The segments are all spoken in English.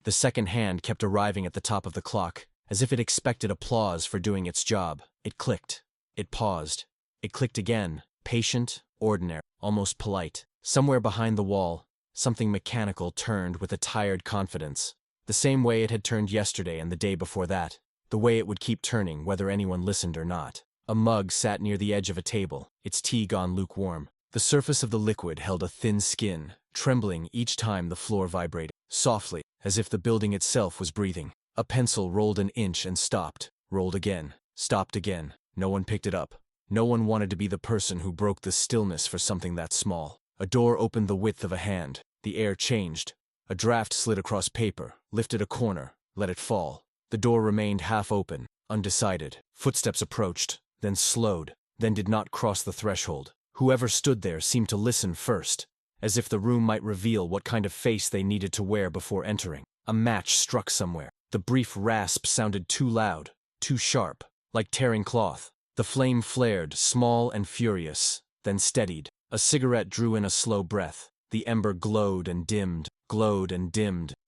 The second hand kept arriving at the top of the clock, as if it expected applause for doing its job. It clicked. It paused. It clicked again, patient, ordinary, almost polite. Somewhere behind the wall, something mechanical turned with a tired confidence. The same way it had turned yesterday and the day before that. The way it would keep turning, whether anyone listened or not. A mug sat near the edge of a table, its tea gone lukewarm. The surface of the liquid held a thin skin, trembling each time the floor vibrated, softly, as if the building itself was breathing. A pencil rolled an inch and stopped, rolled again, stopped again. No one picked it up. No one wanted to be the person who broke the stillness for something that small. A door opened the width of a hand. The air changed. A draft slid across paper, lifted a corner, let it fall. The door remained half open, undecided. Footsteps approached, then slowed, then did not cross the threshold. Whoever stood there seemed to listen first, as if the room might reveal what kind of face they needed to wear before entering. A match struck somewhere. The brief rasp sounded too loud, too sharp, like tearing cloth. The flame flared, small and furious, then steadied. A cigarette drew in a slow breath. The ember glowed and dimmed,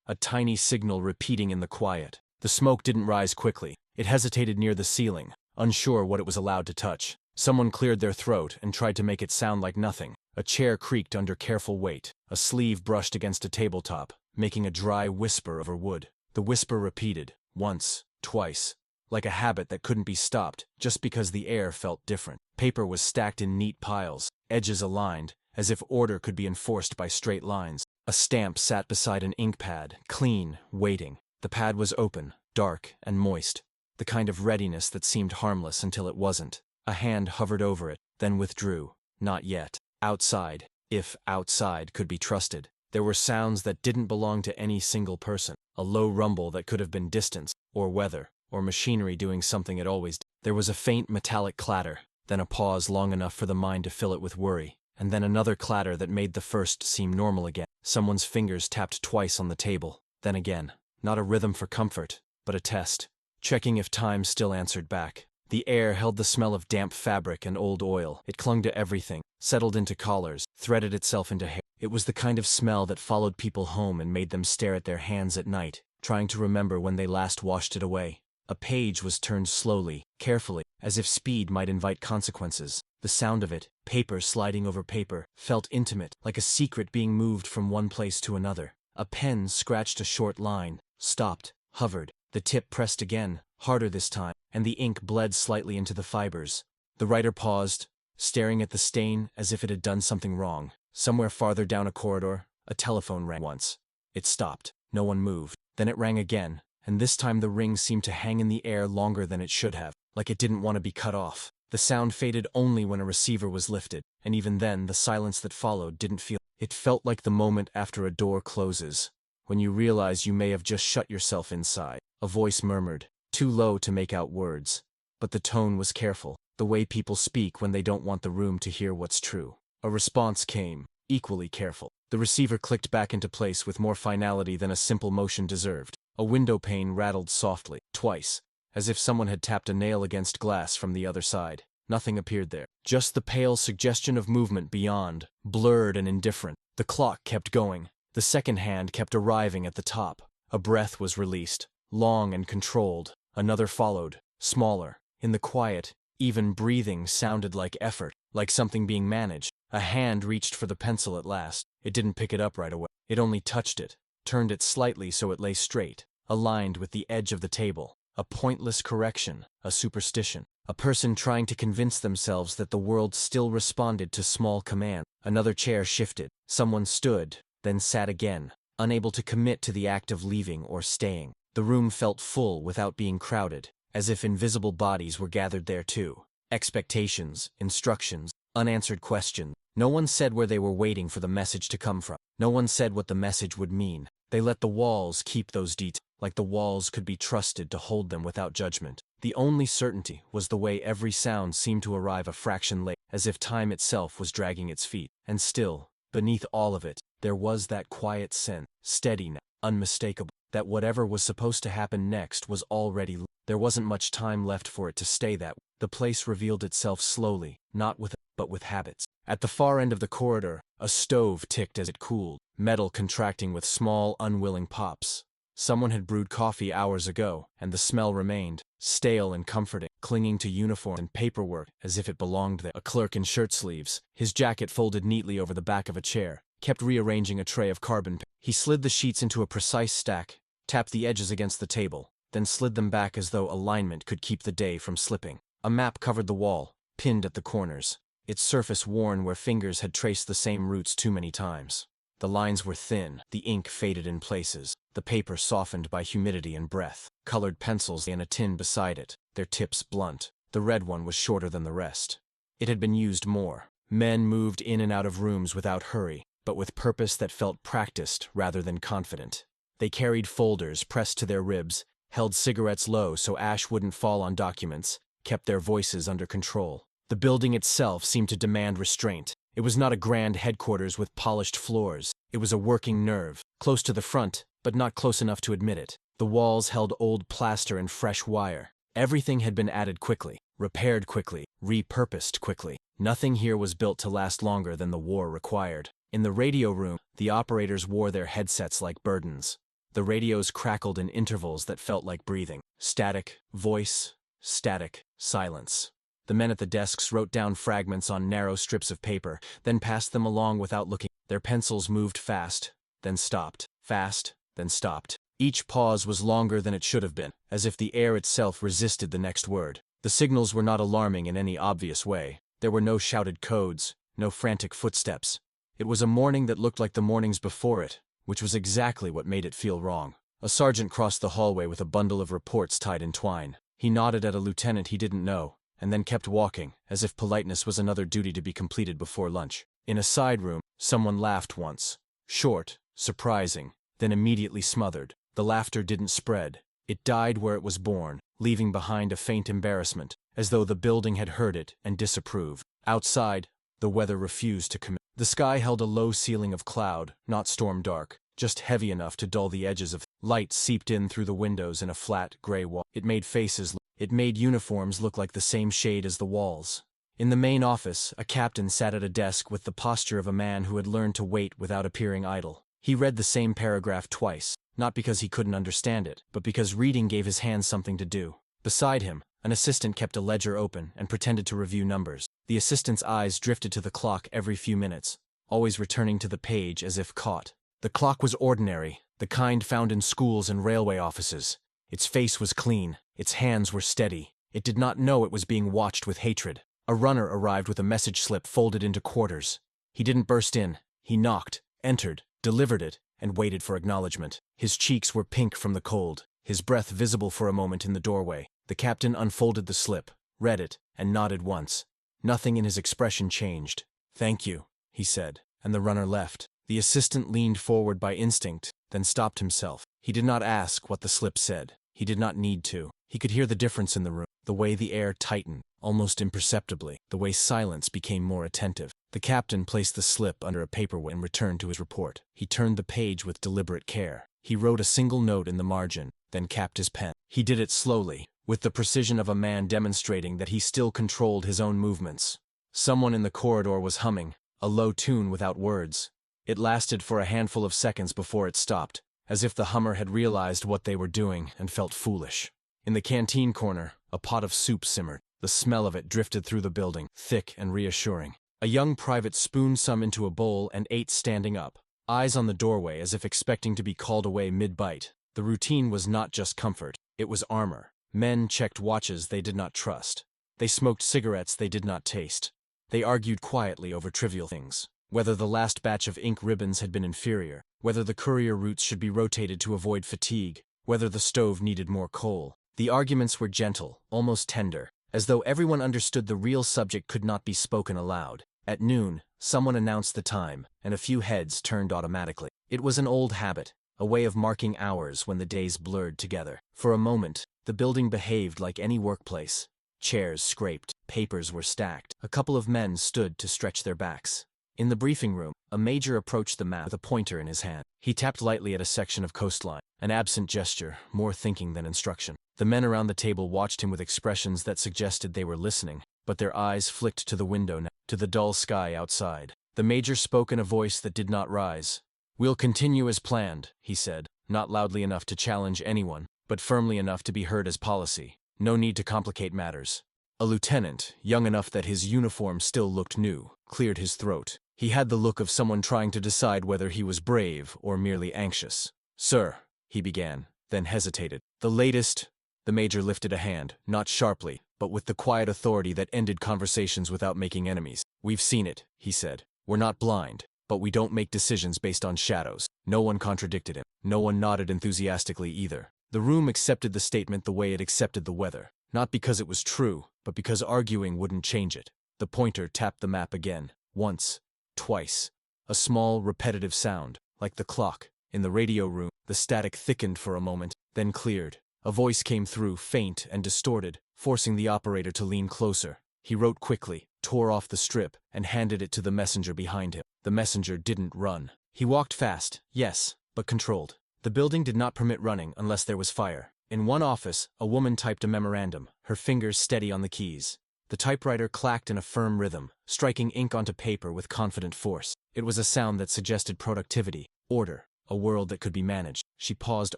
a tiny signal repeating in the quiet. The smoke didn't rise quickly. It hesitated near the ceiling, unsure what it was allowed to touch. Someone cleared their throat and tried to make it sound like nothing. A chair creaked under careful weight. A sleeve brushed against a tabletop, making a dry whisper over wood. The whisper repeated, once, twice, like a habit that couldn't be stopped just because the air felt different. Paper was stacked in neat piles, edges aligned, as if order could be enforced by straight lines. A stamp sat beside an ink pad, clean, waiting. The pad was open, dark and moist, the kind of readiness that seemed harmless until it wasn't. A hand hovered over it, then withdrew. Not yet. Outside, if outside could be trusted, there were sounds that didn't belong to any single person. A low rumble that could have been distance, or weather, or machinery doing something it always did. There was a faint metallic clatter, then a pause long enough for the mind to fill it with worry, and then another clatter that made the first seem normal again. Someone's fingers tapped twice on the table, then again. Not a rhythm for comfort, but a test, checking if time still answered back. The air held the smell of damp fabric and old oil. It clung to everything, settled into collars, threaded itself into hair. It was the kind of smell that followed people home and made them stare at their hands at night, trying to remember when they last washed it away. A page was turned slowly, carefully, as if speed might invite consequences. The sound of it, paper sliding over paper, felt intimate, like a secret being moved from one place to another. A pen scratched a short line, stopped, hovered. The tip pressed again, harder this time, and the ink bled slightly into the fibers. The writer paused, staring at the stain as if it had done something wrong. Somewhere farther down a corridor, a telephone rang once. It stopped. No one moved. Then it rang again, and this time the ring seemed to hang in the air longer than it should have, like it didn't want to be cut off. The sound faded only when a receiver was lifted, and even then the silence that followed didn't feel. It felt like the moment after a door closes, when you realize you may have just shut yourself inside. A voice murmured, too low to make out words, but the tone was careful, the way people speak when they don't want the room to hear what's true. A response came, equally careful. The receiver clicked back into place with more finality than a simple motion deserved. A window pane rattled softly, twice, as if someone had tapped a nail against glass from the other side. Nothing appeared there. Just the pale suggestion of movement beyond, blurred and indifferent. The clock kept going. The second hand kept arriving at the top. A breath was released, long and controlled. Another followed, smaller. In the quiet, even breathing sounded like effort, like something being managed. A hand reached for the pencil at last. It didn't pick it up right away. It only touched it, turned it slightly so it lay straight, aligned with the edge of the table. A pointless correction, a superstition. A person trying to convince themselves that the world still responded to small commands. Another chair shifted. Someone stood, then sat again, unable to commit to the act of leaving or staying. The room felt full without being crowded, as if invisible bodies were gathered there too. Expectations, instructions, unanswered questions. No one said where they were waiting for the message to come from. No one said what the message would mean. They let the walls keep those details, like the walls could be trusted to hold them without judgment. The only certainty was the way every sound seemed to arrive a fraction late, as if time itself was dragging its feet. And still, beneath all of it, there was that quiet sense, steady now, unmistakable, that whatever was supposed to happen next was already. There wasn't much time left for it to stay that way. The place revealed itself slowly, not with, but with habits. At the far end of the corridor, a stove ticked as it cooled, metal contracting with small, unwilling pops. Someone had brewed coffee hours ago, and the smell remained, stale and comforting, clinging to uniform and paperwork as if it belonged there. A clerk in shirt sleeves, his jacket folded neatly over the back of a chair, kept rearranging a tray of carbon. He slid the sheets into a precise stack, tapped the edges against the table, then slid them back as though alignment could keep the day from slipping. A map covered the wall, pinned at the corners, its surface worn where fingers had traced the same routes too many times. The lines were thin, the ink faded in places, the paper softened by humidity and breath. Colored pencils in a tin beside it, their tips blunt. The red one was shorter than the rest. It had been used more. Men moved in and out of rooms without hurry, but with purpose that felt practiced rather than confident. They carried folders pressed to their ribs, held cigarettes low so ash wouldn't fall on documents, kept their voices under control. The building itself seemed to demand restraint. It was not a grand headquarters with polished floors. It was a working nerve, close to the front, but not close enough to admit it. The walls held old plaster and fresh wire. Everything had been added quickly, repaired quickly, repurposed quickly. Nothing here was built to last longer than the war required. In the radio room, the operators wore their headsets like burdens. The radios crackled in intervals that felt like breathing. Static, voice, static, silence. The men at the desks wrote down fragments on narrow strips of paper, then passed them along without looking. Their pencils moved fast, then stopped, fast, then stopped. Each pause was longer than it should have been, as if the air itself resisted the next word. The signals were not alarming in any obvious way. There were no shouted codes, no frantic footsteps. It was a morning that looked like the mornings before it, which was exactly what made it feel wrong. A sergeant crossed the hallway with a bundle of reports tied in twine. He nodded at a lieutenant he didn't know, and then kept walking, as if politeness was another duty to be completed before lunch. In a side room, someone laughed once. Short, surprising, then immediately smothered. The laughter didn't spread. It died where it was born, leaving behind a faint embarrassment, as though the building had heard it and disapproved. Outside, the weather refused to commit. The sky held a low ceiling of cloud, not storm dark, just heavy enough to dull the edges of light seeped in through the windows in a flat, gray wall. It made uniforms look like the same shade as the walls. In the main office, a captain sat at a desk with the posture of a man who had learned to wait without appearing idle. He read the same paragraph twice, not because he couldn't understand it, but because reading gave his hands something to do. Beside him, an assistant kept a ledger open and pretended to review numbers. The assistant's eyes drifted to the clock every few minutes, always returning to the page as if caught. The clock was ordinary, the kind found in schools and railway offices. Its face was clean, its hands were steady. It did not know it was being watched with hatred. A runner arrived with a message slip folded into quarters. He didn't burst in. He knocked, entered, delivered it, and waited for acknowledgement. His cheeks were pink from the cold, his breath visible for a moment in the doorway. The captain unfolded the slip, read it, and nodded once. Nothing in his expression changed. "Thank you," he said, and the runner left. The assistant leaned forward by instinct, then stopped himself. He did not ask what the slip said. He did not need to. He could hear the difference in the room, the way the air tightened, almost imperceptibly, the way silence became more attentive. The captain placed the slip under a paperweight and returned to his report. He turned the page with deliberate care. He wrote a single note in the margin, then capped his pen. He did it slowly, with the precision of a man demonstrating that he still controlled his own movements. Someone in the corridor was humming, a low tune without words. It lasted for a handful of seconds before it stopped, as if the hummer had realized what they were doing and felt foolish. In the canteen corner, a pot of soup simmered. The smell of it drifted through the building, thick and reassuring. A young private spooned some into a bowl and ate standing up, eyes on the doorway as if expecting to be called away mid-bite. The routine was not just comfort, it was armor. Men checked watches they did not trust. They smoked cigarettes they did not taste. They argued quietly over trivial things. Whether the last batch of ink ribbons had been inferior, whether the courier routes should be rotated to avoid fatigue, whether the stove needed more coal. The arguments were gentle, almost tender, as though everyone understood the real subject could not be spoken aloud. At noon, someone announced the time, and a few heads turned automatically. It was an old habit, a way of marking hours when the days blurred together. For a moment, the building behaved like any workplace. Chairs scraped, papers were stacked. A couple of men stood to stretch their backs. In the briefing room, a major approached the map with a pointer in his hand. He tapped lightly at a section of coastline, an absent gesture, more thinking than instruction. The men around the table watched him with expressions that suggested they were listening, but their eyes flicked to the window now, to the dull sky outside. The major spoke in a voice that did not rise. "We'll continue as planned," he said, not loudly enough to challenge anyone, but firmly enough to be heard as policy. No need to complicate matters. A lieutenant, young enough that his uniform still looked new, cleared his throat. He had the look of someone trying to decide whether he was brave or merely anxious. "Sir," he began, then hesitated. "The latest—" The major lifted a hand, not sharply, but with the quiet authority that ended conversations without making enemies. "We've seen it," he said. "We're not blind, but we don't make decisions based on shadows." No one contradicted him. No one nodded enthusiastically either. The room accepted the statement the way it accepted the weather. Not because it was true, but because arguing wouldn't change it. The pointer tapped the map again. Once. Twice. A small, repetitive sound, like the clock. In the radio room, the static thickened for a moment, then cleared. A voice came through, faint and distorted, forcing the operator to lean closer. He wrote quickly, tore off the strip, and handed it to the messenger behind him. The messenger didn't run. He walked fast, yes, but controlled. The building did not permit running unless there was fire. In one office, a woman typed a memorandum, her fingers steady on the keys. The typewriter clacked in a firm rhythm, striking ink onto paper with confident force. It was a sound that suggested productivity, order, a world that could be managed. She paused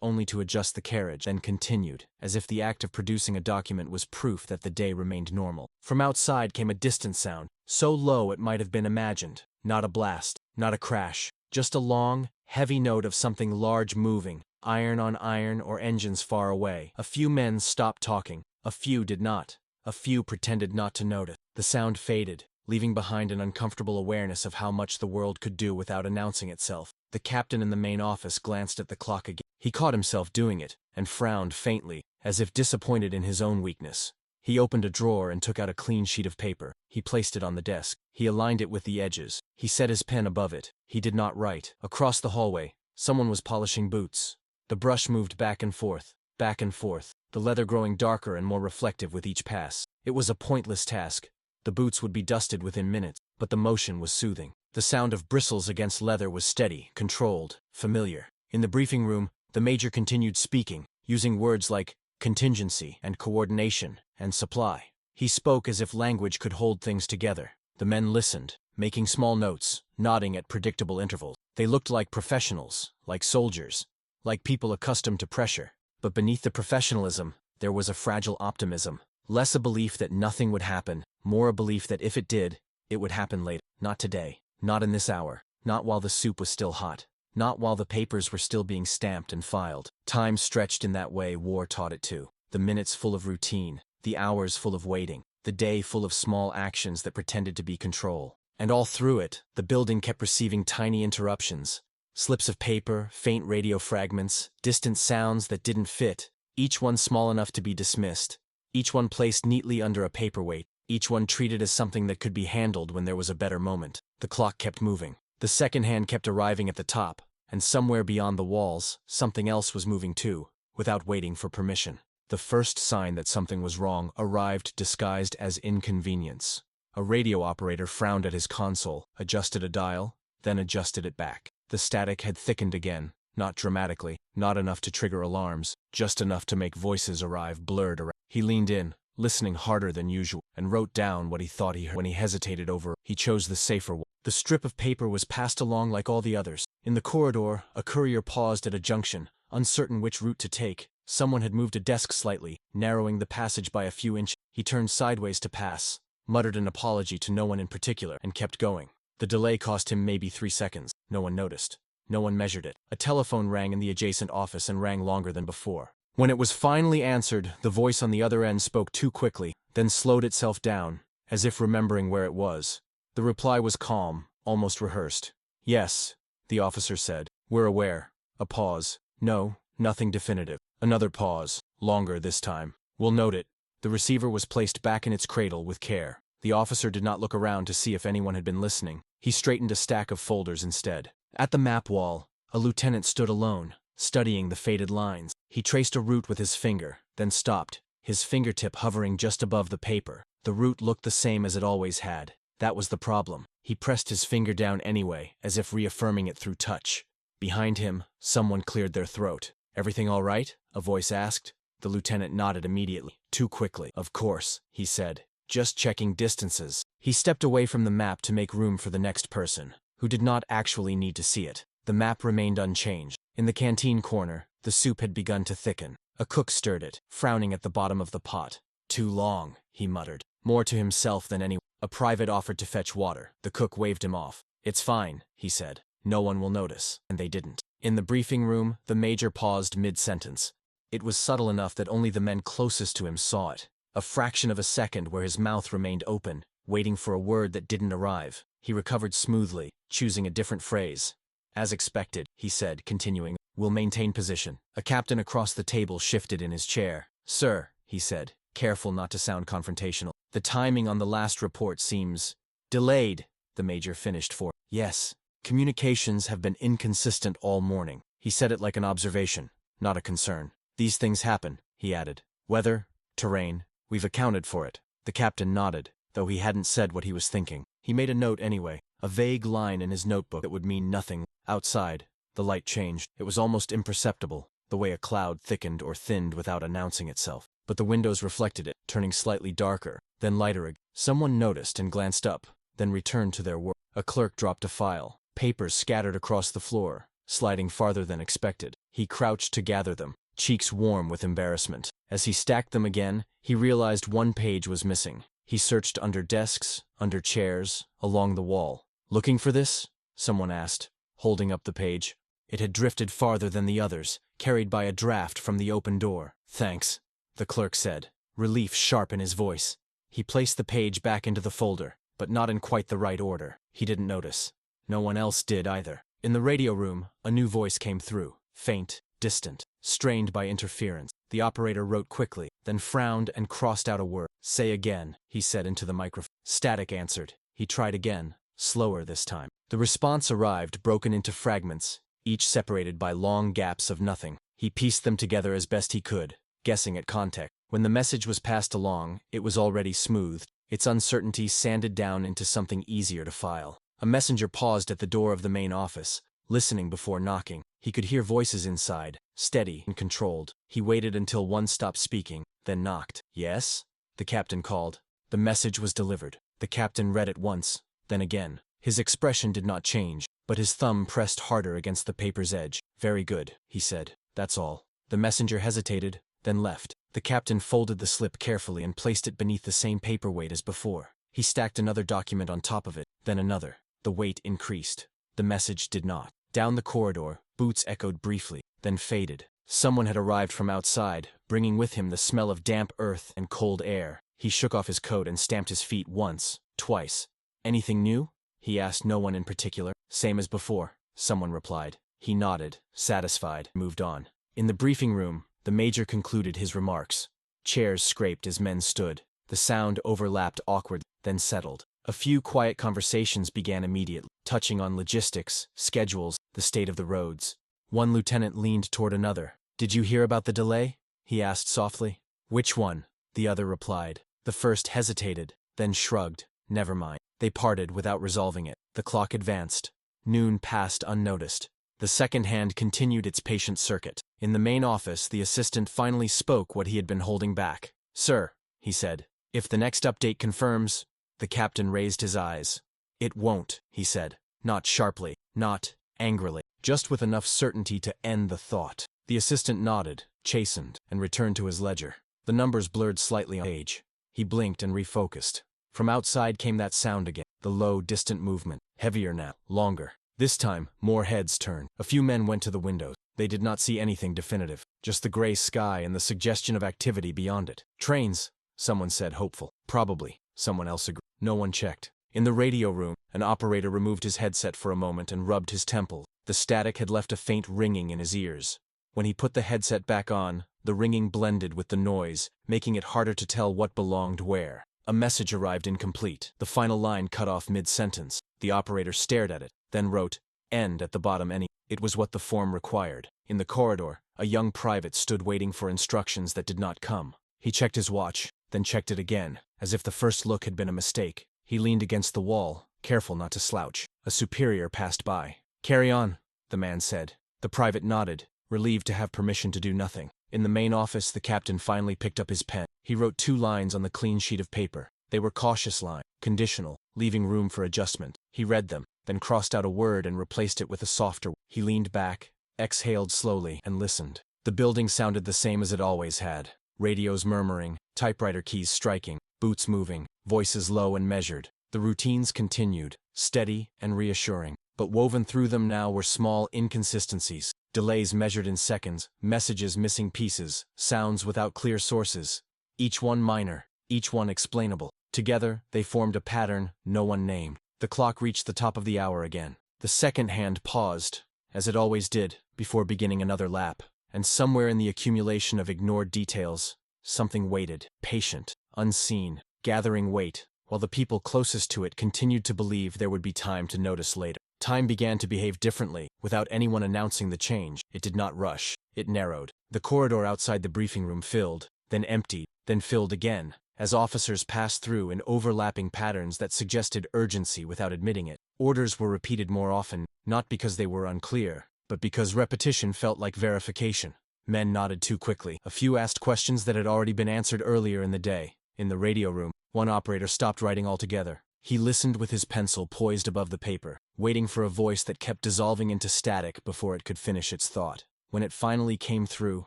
only to adjust the carriage, then continued, as if the act of producing a document was proof that the day remained normal. From outside came a distant sound, so low it might have been imagined. Not a blast, not a crash, just a long, heavy note of something large moving, iron on iron or engines far away. A few men stopped talking. A few did not. A few pretended not to notice. The sound faded, leaving behind an uncomfortable awareness of how much the world could do without announcing itself. The captain in the main office glanced at the clock again. He caught himself doing it, and frowned faintly, as if disappointed in his own weakness. He opened a drawer and took out a clean sheet of paper. He placed it on the desk. He aligned it with the edges. He set his pen above it. He did not write. Across the hallway, someone was polishing boots. The brush moved back and forth, the leather growing darker and more reflective with each pass. It was a pointless task. The boots would be dusted within minutes, but the motion was soothing. The sound of bristles against leather was steady, controlled, familiar. In the briefing room, the major continued speaking, using words like contingency and coordination and supply. He spoke as if language could hold things together. The men listened, making small notes, nodding at predictable intervals. They looked like professionals, like soldiers, like people accustomed to pressure. But beneath the professionalism, there was a fragile optimism. Less a belief that nothing would happen, more a belief that if it did, it would happen later. Not today, not in this hour, not while the soup was still hot, not while the papers were still being stamped and filed. Time stretched in that way war taught it to. The minutes full of routine, the hours full of waiting, the day full of small actions that pretended to be control. And all through it, the building kept receiving tiny interruptions. Slips of paper, faint radio fragments, distant sounds that didn't fit, each one small enough to be dismissed, each one placed neatly under a paperweight, each one treated as something that could be handled when there was a better moment. The clock kept moving. The second hand kept arriving at the top, and somewhere beyond the walls, something else was moving too, without waiting for permission. The first sign that something was wrong arrived disguised as inconvenience. A radio operator frowned at his console, adjusted a dial, then adjusted it back. The static had thickened again, not dramatically, not enough to trigger alarms, just enough to make voices arrive blurred around. He leaned in, listening harder than usual, and wrote down what he thought he heard. When he hesitated over, he chose the safer one. The strip of paper was passed along like all the others. In the corridor, a courier paused at a junction, uncertain which route to take. Someone had moved a desk slightly, narrowing the passage by a few inches. He turned sideways to pass, muttered an apology to no one in particular, and kept going. The delay cost him maybe 3 seconds. No one noticed. No one measured it. A telephone rang in the adjacent office and rang longer than before. When it was finally answered, the voice on the other end spoke too quickly, then slowed itself down, as if remembering where it was. The reply was calm, almost rehearsed. "Yes," the officer said. "We're aware." A pause. "No, nothing definitive." Another pause, longer this time. "We'll note it." The receiver was placed back in its cradle with care. The officer did not look around to see if anyone had been listening. He straightened a stack of folders instead. At the map wall, a lieutenant stood alone, studying the faded lines. He traced a route with his finger, then stopped, his fingertip hovering just above the paper. The route looked the same as it always had. That was the problem. He pressed his finger down anyway, as if reaffirming it through touch. Behind him, someone cleared their throat. "Everything all right?" a voice asked. The lieutenant nodded immediately, too quickly. "Of course," he said. "Just checking distances." He stepped away from the map to make room for the next person, who did not actually need to see it. The map remained unchanged. In the canteen corner, the soup had begun to thicken. A cook stirred it, frowning at the bottom of the pot. "Too long," he muttered, more to himself than anyone. A private offered to fetch water. The cook waved him off. "It's fine," he said. "No one will notice." And they didn't. In the briefing room, the major paused mid-sentence. It was subtle enough that only the men closest to him saw it. A fraction of a second where his mouth remained open, waiting for a word that didn't arrive. He recovered smoothly, choosing a different phrase. "As expected," he said, continuing. "We'll maintain position." A captain across the table shifted in his chair. "Sir," he said, careful not to sound confrontational, "the timing on the last report seems delayed." The major finished for, "Yes. Communications have been inconsistent all morning." He said it like an observation, not a concern. "These things happen," he added. "Weather, terrain, we've accounted for it." The captain nodded, though he hadn't said what he was thinking. He made a note anyway, a vague line in his notebook that would mean nothing. Outside, the light changed. It was almost imperceptible, the way a cloud thickened or thinned without announcing itself. But the windows reflected it, turning slightly darker, then lighter again. Someone noticed and glanced up, then returned to their work. A clerk dropped a file. Papers scattered across the floor, sliding farther than expected. He crouched to gather them, cheeks warm with embarrassment. As he stacked them again, he realized one page was missing. He searched under desks, under chairs, along the wall. "Looking for this?" someone asked, holding up the page. It had drifted farther than the others, carried by a draft from the open door. "Thanks," the clerk said, relief sharp in his voice. He placed the page back into the folder, but not in quite the right order. He didn't notice. No one else did either. In the radio room, a new voice came through, faint, distant, strained by interference. The operator wrote quickly, then frowned and crossed out a word. "Say again," he said into the microphone. Static answered. He tried again, slower this time. The response arrived, broken into fragments, each separated by long gaps of nothing. He pieced them together as best he could, guessing at context. When the message was passed along, it was already smoothed, its uncertainty sanded down into something easier to file. A messenger paused at the door of the main office, listening before knocking. He could hear voices inside, steady and controlled. He waited until one stopped speaking, then knocked. "Yes?" the captain called. The message was delivered. The captain read it once, then again. His expression did not change, but his thumb pressed harder against the paper's edge. "Very good," he said. "That's all." The messenger hesitated, then left. The captain folded the slip carefully and placed it beneath the same paperweight as before. He stacked another document on top of it, then another. The weight increased. The message did not. Down the corridor, boots echoed briefly, then faded. Someone had arrived from outside, bringing with him the smell of damp earth and cold air. He shook off his coat and stamped his feet once, twice. "Anything new?" he asked no one in particular. "Same as before," someone replied. He nodded, satisfied, moved on. In the briefing room, the major concluded his remarks. Chairs scraped as men stood. The sound overlapped awkwardly, then settled. A few quiet conversations began immediately, touching on logistics, schedules, the state of the roads. One lieutenant leaned toward another. "Did you hear about the delay?" he asked softly. "Which one?" the other replied. The first hesitated, then shrugged. "Never mind." They parted without resolving it. The clock advanced. Noon passed unnoticed. The second hand continued its patient circuit. In the main office, the assistant finally spoke what he had been holding back. "Sir," he said, "if the next update confirms—" The captain raised his eyes. "It won't," he said, not sharply, not angrily, just with enough certainty to end the thought. The assistant nodded, chastened, and returned to his ledger. The numbers blurred slightly on the page. He blinked and refocused. From outside came that sound again, the low, distant movement, heavier now, longer. This time, more heads turned. A few men went to the windows. They did not see anything definitive, just the gray sky and the suggestion of activity beyond it. "Trains," someone said, hopeful. "Probably," someone else agreed. No one checked. In the radio room, an operator removed his headset for a moment and rubbed his temple. The static had left a faint ringing in his ears. When he put the headset back on, the ringing blended with the noise, making it harder to tell what belonged where. A message arrived incomplete. The final line cut off mid-sentence. The operator stared at it, then wrote, "End" at the bottom. It was what the form required. In the corridor, a young private stood waiting for instructions that did not come. He checked his watch, then checked it again, as if the first look had been a mistake. He leaned against the wall, careful not to slouch. A superior passed by. "Carry on," the man said. The private nodded, relieved to have permission to do nothing. In the main office, the captain finally picked up his pen. He wrote 2 lines on the clean sheet of paper. They were cautious lines, conditional, leaving room for adjustment. He read them, then crossed out a word and replaced it with a softer. He leaned back, exhaled slowly, and listened. The building sounded the same as it always had. Radios murmuring, typewriter keys striking, boots moving, voices low and measured. The routines continued, steady and reassuring. But woven through them now were small inconsistencies, delays measured in seconds, messages missing pieces, sounds without clear sources. Each one minor, each one explainable. Together, they formed a pattern no one named. The clock reached the top of the hour again. The second hand paused, as it always did, before beginning another lap. And somewhere in the accumulation of ignored details, something waited, patient, unseen, gathering weight, while the people closest to it continued to believe there would be time to notice later. Time began to behave differently, without anyone announcing the change. It did not rush. It narrowed. The corridor outside the briefing room filled, then emptied, then filled again, as officers passed through in overlapping patterns that suggested urgency without admitting it. Orders were repeated more often, not because they were unclear, but because repetition felt like verification. Men nodded too quickly. A few asked questions that had already been answered earlier in the day. In the radio room, one operator stopped writing altogether. He listened with his pencil poised above the paper, waiting for a voice that kept dissolving into static before it could finish its thought. When it finally came through,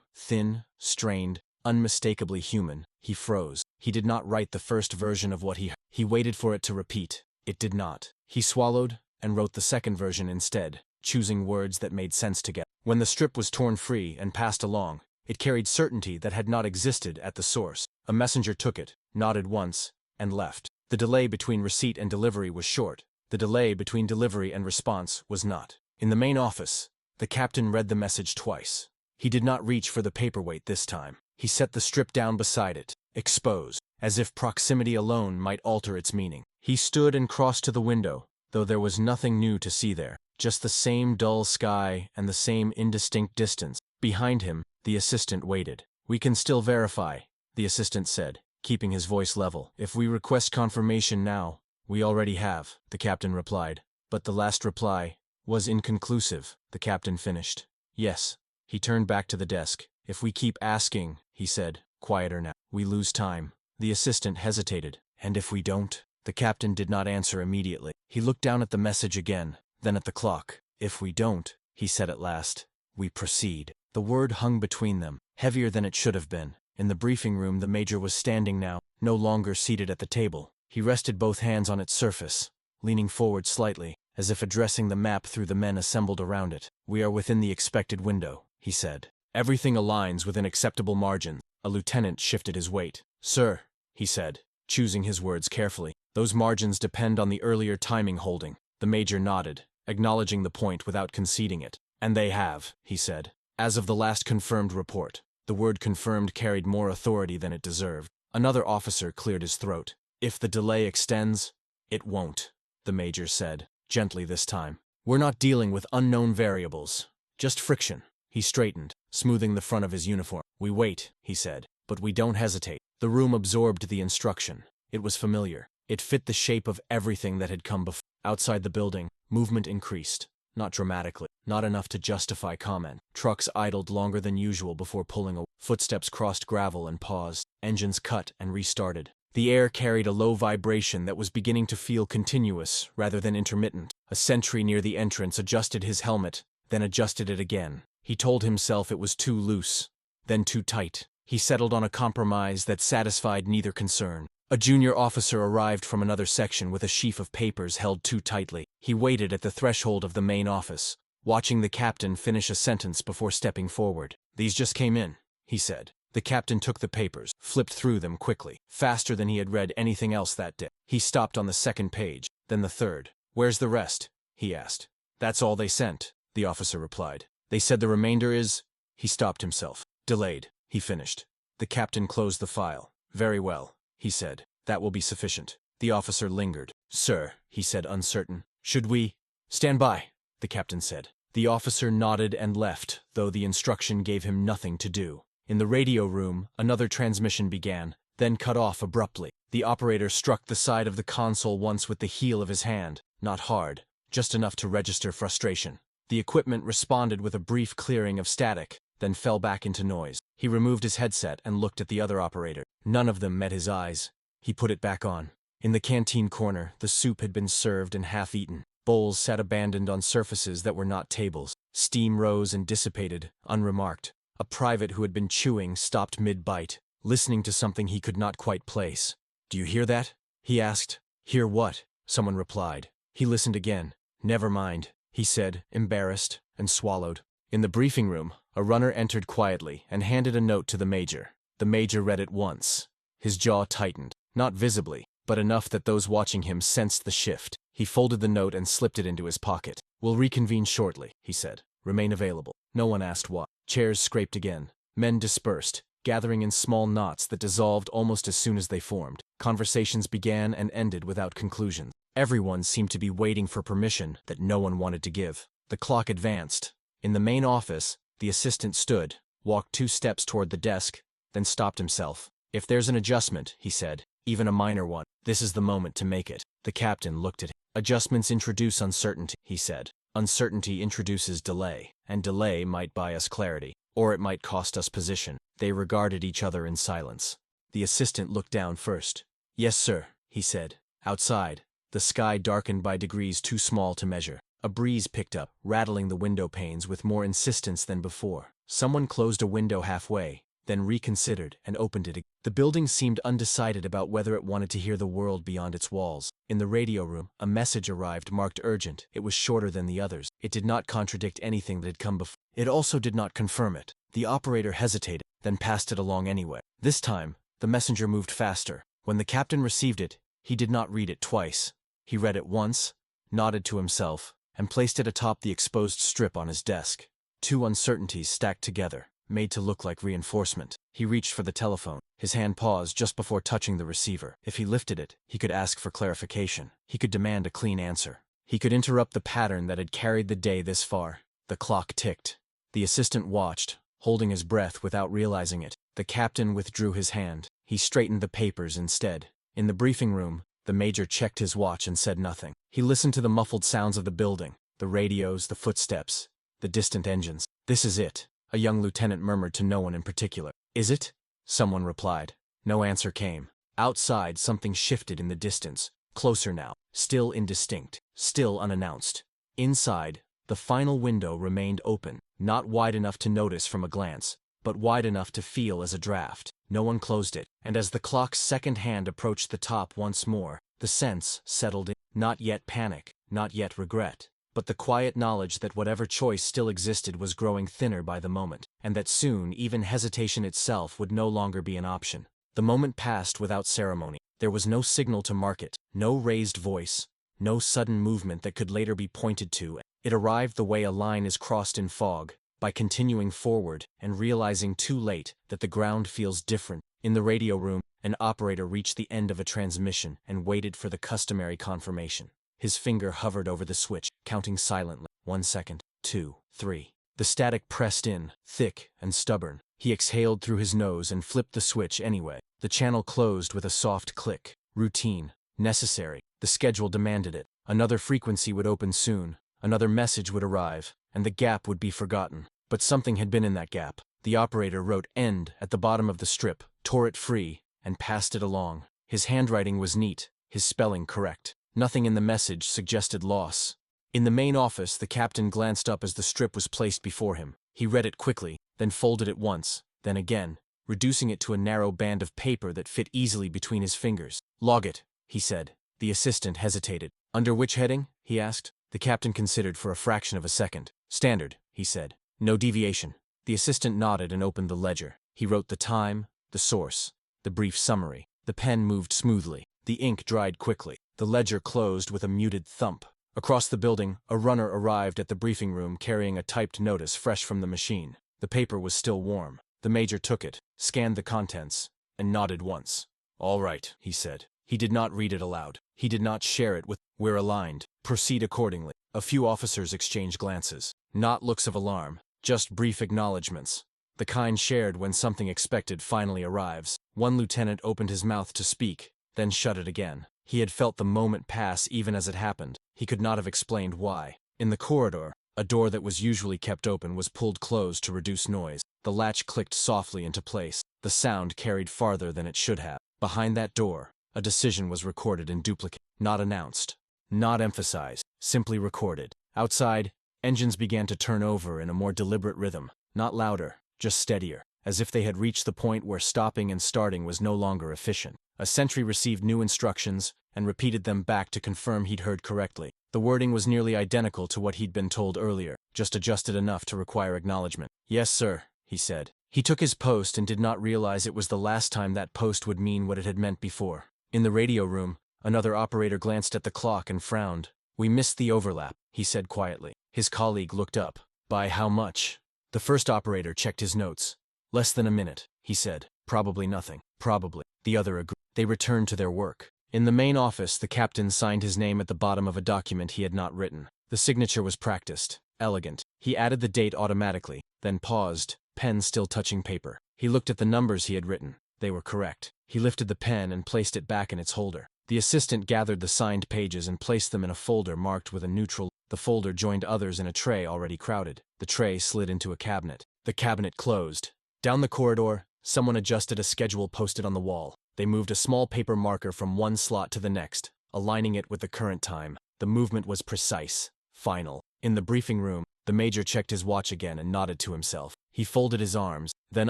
thin, strained, unmistakably human, he froze. He did not write the first version of what he waited for it to repeat. It did not. He swallowed and wrote the second version instead, choosing words that made sense together. When the strip was torn free and passed along, it carried certainty that had not existed at the source. A messenger took it, nodded once, and left. The delay between receipt and delivery was short. The delay between delivery and response was not. In the main office, the captain read the message twice. He did not reach for the paperweight this time. He set the strip down beside it, exposed, as if proximity alone might alter its meaning. He stood and crossed to the window, though there was nothing new to see there. Just the same dull sky and the same indistinct distance. Behind him, the assistant waited. "We can still verify," the assistant said, keeping his voice level. "If we request confirmation now, we already have," the captain replied. But the last reply was inconclusive. The captain finished. "Yes." He turned back to the desk. "If we keep asking," he said, quieter now, "we lose time." The assistant hesitated. "And if we don't?" The captain did not answer immediately. He looked down at the message again, then at the clock. "If we don't," he said at last, "we proceed." The word hung between them, heavier than it should have been. In the briefing room the major was standing now, no longer seated at the table. He rested both hands on its surface, leaning forward slightly, as if addressing the map through the men assembled around it. "We are within the expected window," he said. "Everything aligns within acceptable margins." A lieutenant shifted his weight. "Sir," he said, choosing his words carefully, "those margins depend on the earlier timing holding." The major nodded, acknowledging the point without conceding it. "And they have," he said. "As of the last confirmed report." The word confirmed carried more authority than it deserved. Another officer cleared his throat. "If the delay extends, it won't," the major said, gently this time. "We're not dealing with unknown variables, just friction." He straightened, smoothing the front of his uniform. "We wait," he said, "but we don't hesitate." The room absorbed the instruction. It was familiar. It fit the shape of everything that had come before. Outside the building, movement increased. Not dramatically, not enough to justify comment. Trucks idled longer than usual before pulling away. Footsteps crossed gravel and paused. Engines cut and restarted. The air carried a low vibration that was beginning to feel continuous rather than intermittent. A sentry near the entrance adjusted his helmet, then adjusted it again. He told himself it was too loose, then too tight. He settled on a compromise that satisfied neither concern. A junior officer arrived from another section with a sheaf of papers held too tightly. He waited at the threshold of the main office, watching the captain finish a sentence before stepping forward. "These just came in," he said. The captain took the papers, flipped through them quickly, faster than he had read anything else that day. He stopped on the second page, then the third. "Where's the rest?" he asked. "That's all they sent," the officer replied. "They said the remainder is—" He stopped himself. "Delayed," he finished. The captain closed the file. "Very well," he said. "That will be sufficient." The officer lingered. "Sir," he said, uncertain. "Should we—" "Stand by," the captain said. The officer nodded and left, though the instruction gave him nothing to do. In the radio room, another transmission began, then cut off abruptly. The operator struck the side of the console once with the heel of his hand, not hard, just enough to register frustration. The equipment responded with a brief clearing of static, then fell back into noise. He removed his headset and looked at the other operator. None of them met his eyes. He put it back on. In the canteen corner, the soup had been served and half-eaten. Bowls sat abandoned on surfaces that were not tables. Steam rose and dissipated, unremarked. A private who had been chewing stopped mid-bite, listening to something he could not quite place. "Do you hear that?" he asked. "Hear what?" someone replied. He listened again. "Never mind," he said, embarrassed, and swallowed. In the briefing room, a runner entered quietly and handed a note to the major. The major read it once. His jaw tightened, not visibly, but enough that those watching him sensed the shift. He folded the note and slipped it into his pocket. "We'll reconvene shortly," he said. "Remain available." No one asked why. Chairs scraped again. Men dispersed, gathering in small knots that dissolved almost as soon as they formed. Conversations began and ended without conclusions. Everyone seemed to be waiting for permission that no one wanted to give. The clock advanced. In the main office, the assistant stood, walked 2 steps toward the desk, then stopped himself. "If there's an adjustment," he said, "even a minor one, this is the moment to make it." The captain looked at him. "Adjustments introduce uncertainty," he said. "Uncertainty introduces delay, and delay might buy us clarity, or it might cost us position." They regarded each other in silence. The assistant looked down first. "Yes, sir," he said. Outside, the sky darkened by degrees too small to measure. A breeze picked up, rattling the window panes with more insistence than before. Someone closed a window halfway, then reconsidered and opened it again. The building seemed undecided about whether it wanted to hear the world beyond its walls. In the radio room, a message arrived marked urgent. It was shorter than the others. It did not contradict anything that had come before. It also did not confirm it. The operator hesitated, then passed it along anyway. This time, the messenger moved faster. When the captain received it, he did not read it twice. He read it once, nodded to himself, and placed it atop the exposed strip on his desk. 2 uncertainties stacked together, made to look like reinforcement. He reached for the telephone. His hand paused just before touching the receiver. If he lifted it, he could ask for clarification. He could demand a clean answer. He could interrupt the pattern that had carried the day this far. The clock ticked. The assistant watched, holding his breath without realizing it. The captain withdrew his hand. He straightened the papers instead. In the briefing room, the major checked his watch and said nothing. He listened to the muffled sounds of the building, the radios, the footsteps, the distant engines. "This is it," a young lieutenant murmured to no one in particular. "Is it?" someone replied. No answer came. Outside, something shifted in the distance, closer now, still indistinct, still unannounced. Inside, the final window remained open, not wide enough to notice from a glance, but wide enough to feel as a draft. No one closed it, and as the clock's second hand approached the top once more, the sense settled in. Not yet panic, not yet regret, but the quiet knowledge that whatever choice still existed was growing thinner by the moment, and that soon even hesitation itself would no longer be an option. The moment passed without ceremony. There was no signal to mark it, no raised voice, no sudden movement that could later be pointed to. It arrived the way a line is crossed in fog, by continuing forward and realizing too late that the ground feels different. In the radio room, an operator reached the end of a transmission and waited for the customary confirmation. His finger hovered over the switch, counting silently. 1 second, 2, 3. The static pressed in, thick and stubborn. He exhaled through his nose and flipped the switch anyway. The channel closed with a soft click. Routine. Necessary. The schedule demanded it. Another frequency would open soon. Another message would arrive, and the gap would be forgotten. But something had been in that gap. The operator wrote "end" at the bottom of the strip, tore it free, and passed it along. His handwriting was neat, his spelling correct. Nothing in the message suggested loss. In the main office, the captain glanced up as the strip was placed before him. He read it quickly, then folded it once, then again, reducing it to a narrow band of paper that fit easily between his fingers. "Log it," he said. The assistant hesitated. "Under which heading?" he asked. The captain considered for a fraction of a second. "Standard," he said. "No deviation." The assistant nodded and opened the ledger. He wrote the time, the source, the brief summary. The pen moved smoothly. The ink dried quickly. The ledger closed with a muted thump. Across the building, a runner arrived at the briefing room carrying a typed notice fresh from the machine. The paper was still warm. The major took it, scanned the contents, and nodded once. "All right," he said. He did not read it aloud. He did not share it with "We're aligned. Proceed accordingly." A few officers exchanged glances. Not looks of alarm, just brief acknowledgments. The kind shared when something expected finally arrives. One lieutenant opened his mouth to speak, then shut it again. He had felt the moment pass even as it happened. He could not have explained why. In the corridor, a door that was usually kept open was pulled closed to reduce noise. The latch clicked softly into place. The sound carried farther than it should have. Behind that door, a decision was recorded in duplicate. Not announced. Not emphasized. Simply recorded. Outside, Engines began to turn over in a more deliberate rhythm, not louder, just steadier, as if they had reached the point where stopping and starting was no longer efficient. A sentry received new instructions and repeated them back to confirm he'd heard correctly. The wording was nearly identical to what he'd been told earlier, just adjusted enough to require acknowledgement. "Yes, sir," he said. He took his post and did not realize it was the last time that post would mean what it had meant before. In the radio room, another operator glanced at the clock and frowned. "We missed the overlap," he said quietly. His colleague looked up. "By how much?" The first operator checked his notes. "Less than a minute," he said. "Probably nothing." "Probably." The other agreed. They returned to their work. In the main office, the captain signed his name at the bottom of a document he had not written. The signature was practiced, elegant. He added the date automatically, then paused, pen still touching paper. He looked at the numbers he had written. They were correct. He lifted the pen and placed it back in its holder. The assistant gathered the signed pages and placed them in a folder marked with a neutral. The folder joined others in a tray already crowded. The tray slid into a cabinet. The cabinet closed. Down the corridor, someone adjusted a schedule posted on the wall. They moved a small paper marker from one slot to the next, aligning it with the current time. The movement was precise, final. In the briefing room, the major checked his watch again and nodded to himself. He folded his arms, then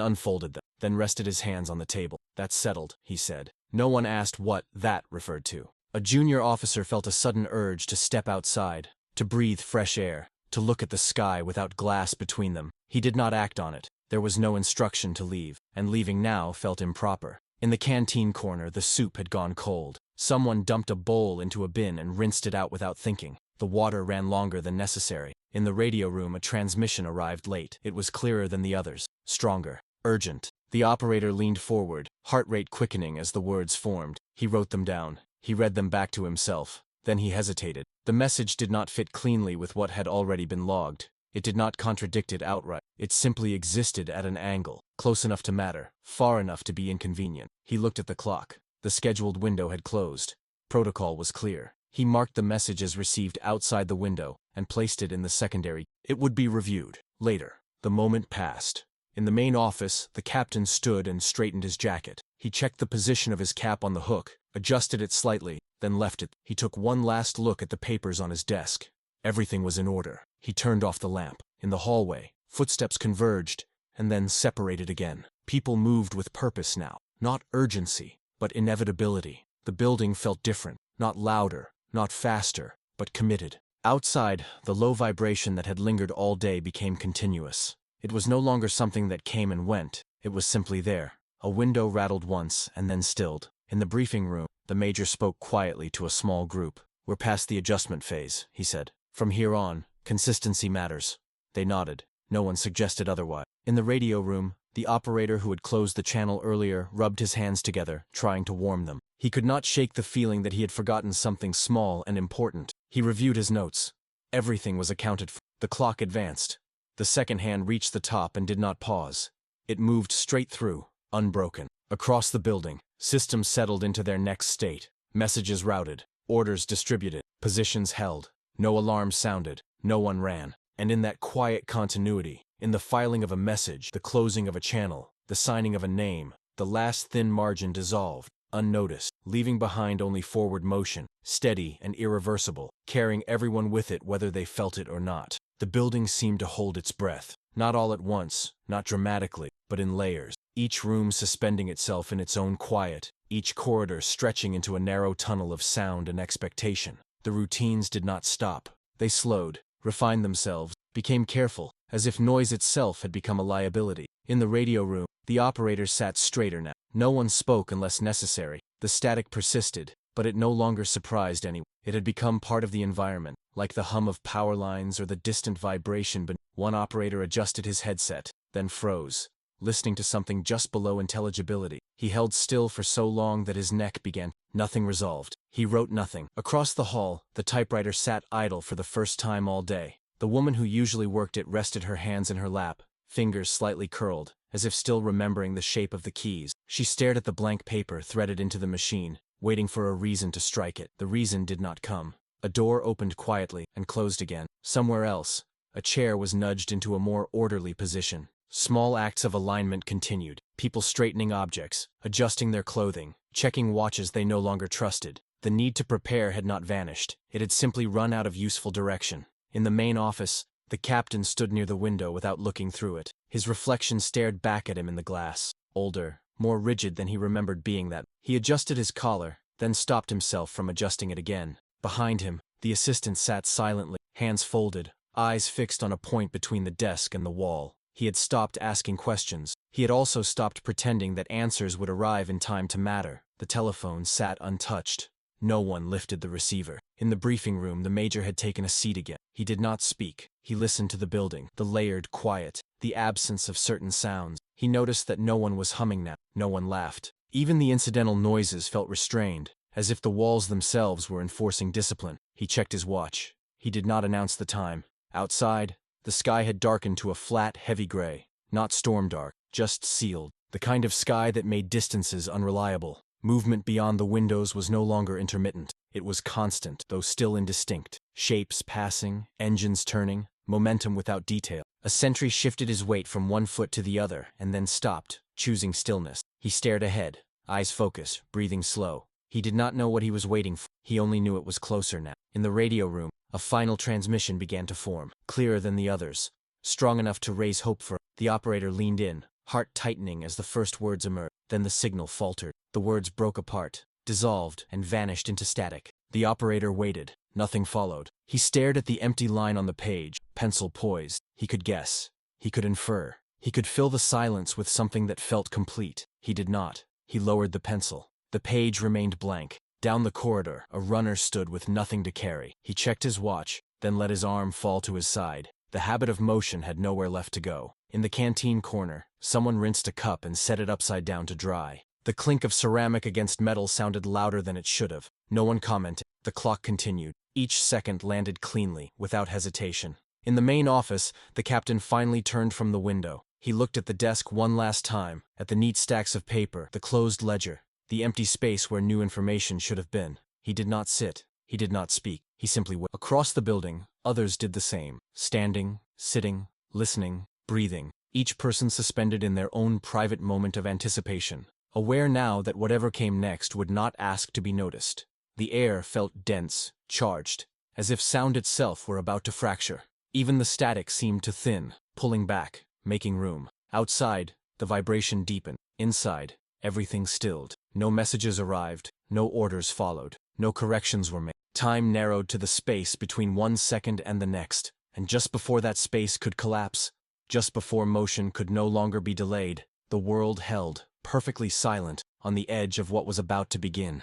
unfolded them, then rested his hands on the table. "That's settled," he said. No one asked what that referred to. A junior officer felt a sudden urge to step outside, to breathe fresh air, to look at the sky without glass between them. He did not act on it. There was no instruction to leave, and leaving now felt improper. In the canteen corner, the soup had gone cold. Someone dumped a bowl into a bin and rinsed it out without thinking. The water ran longer than necessary. In the radio room, a transmission arrived late. It was clearer than the others, stronger, urgent. The operator leaned forward, heart rate quickening as the words formed. He wrote them down. He read them back to himself. Then he hesitated. The message did not fit cleanly with what had already been logged. It did not contradict it outright. It simply existed at an angle, close enough to matter, far enough to be inconvenient. He looked at the clock. The scheduled window had closed. Protocol was clear. He marked the message as received outside the window and placed it in the secondary. It would be reviewed later. The moment passed. In the main office, the captain stood and straightened his jacket. He checked the position of his cap on the hook, adjusted it slightly, then left it. He took one last look at the papers on his desk. Everything was in order. He turned off the lamp. In the hallway, footsteps converged and then separated again. People moved with purpose now. Not urgency, but inevitability. The building felt different. Not louder, not faster, but committed. Outside, the low vibration that had lingered all day became continuous. It was no longer something that came and went. It was simply there. A window rattled once and then stilled. In the briefing room, the major spoke quietly to a small group. "We're past the adjustment phase," he said. "From here on, consistency matters." They nodded. No one suggested otherwise. In the radio room, the operator who had closed the channel earlier rubbed his hands together, trying to warm them. He could not shake the feeling that he had forgotten something small and important. He reviewed his notes. Everything was accounted for. The clock advanced. The second hand reached the top and did not pause. It moved straight through, unbroken. Across the building, systems settled into their next state. Messages routed, orders distributed, positions held. No alarms sounded, no one ran. And in that quiet continuity, in the filing of a message, the closing of a channel, the signing of a name, the last thin margin dissolved, unnoticed, leaving behind only forward motion, steady and irreversible, carrying everyone with it whether they felt it or not. The building seemed to hold its breath, not all at once, not dramatically, but in layers, each room suspending itself in its own quiet, each corridor stretching into a narrow tunnel of sound and expectation. The routines did not stop. They slowed, refined themselves, became careful, as if noise itself had become a liability. In the radio room, the operators sat straighter now. No one spoke unless necessary. The static persisted, but it no longer surprised anyone. It had become part of the environment, like the hum of power lines or the distant vibration. But one operator adjusted his headset, then froze, listening to something just below intelligibility. He held still for so long that his neck began. Nothing resolved. He wrote nothing. Across the hall, the typewriter sat idle for the first time all day. The woman who usually worked it rested her hands in her lap, fingers slightly curled, as if still remembering the shape of the keys. She stared at the blank paper threaded into the machine, waiting for a reason to strike it. The reason did not come. A door opened quietly and closed again. Somewhere else, a chair was nudged into a more orderly position. Small acts of alignment continued, people straightening objects, adjusting their clothing, checking watches they no longer trusted. The need to prepare had not vanished. It had simply run out of useful direction. In the main office, The captain stood near the window without looking through it. His reflection stared back at him in the glass, older, more rigid than he remembered being that. He adjusted his collar, then stopped himself from adjusting it again. Behind him, the assistant sat silently, hands folded, eyes fixed on a point between the desk and the wall. He had stopped asking questions. He had also stopped pretending that answers would arrive in time to matter. The telephone sat untouched. No one lifted the receiver. In the briefing room, the major had taken a seat again. He did not speak. He listened to the building, the layered quiet, the absence of certain sounds. He noticed that no one was humming now. No one laughed. Even the incidental noises felt restrained, as if the walls themselves were enforcing discipline. He checked his watch. He did not announce the time. Outside, the sky had darkened to a flat, heavy gray. Not storm dark, just sealed. The kind of sky that made distances unreliable. Movement beyond the windows was no longer intermittent. It was constant, though still indistinct. Shapes passing, engines turning, momentum without detail. A sentry shifted his weight from one foot to the other and then stopped, choosing stillness. He stared ahead, eyes focused, breathing slow. He did not know what he was waiting for. He only knew it was closer now. In the radio room, a final transmission began to form, clearer than the others, strong enough to raise hope for. The operator leaned in, heart tightening as the first words emerged. Then the signal faltered. The words broke apart, dissolved, and vanished into static. The operator waited. Nothing followed. He stared at the empty line on the page, pencil poised. He could guess. He could infer. He could fill the silence with something that felt complete. He did not. He lowered the pencil. The page remained blank. Down the corridor, a runner stood with nothing to carry. He checked his watch, then let his arm fall to his side. The habit of motion had nowhere left to go. In the canteen corner, someone rinsed a cup and set it upside down to dry. The clink of ceramic against metal sounded louder than it should have. No one commented. The clock continued. Each second landed cleanly, without hesitation. In the main office, the captain finally turned from the window. He looked at the desk one last time, at the neat stacks of paper, the closed ledger, the empty space where new information should have been. He did not sit. He did not speak. He simply waited. Across the building, others did the same. Standing, sitting, listening, breathing. Each person suspended in their own private moment of anticipation. Aware now that whatever came next would not ask to be noticed. The air felt dense, charged, as if sound itself were about to fracture. Even the static seemed to thin, pulling back, making room. Outside, the vibration deepened. Inside, everything stilled. No messages arrived, no orders followed, no corrections were made. Time narrowed to the space between 1 second and the next, and just before that space could collapse, just before motion could no longer be delayed, the world held, perfectly silent, on the edge of what was about to begin.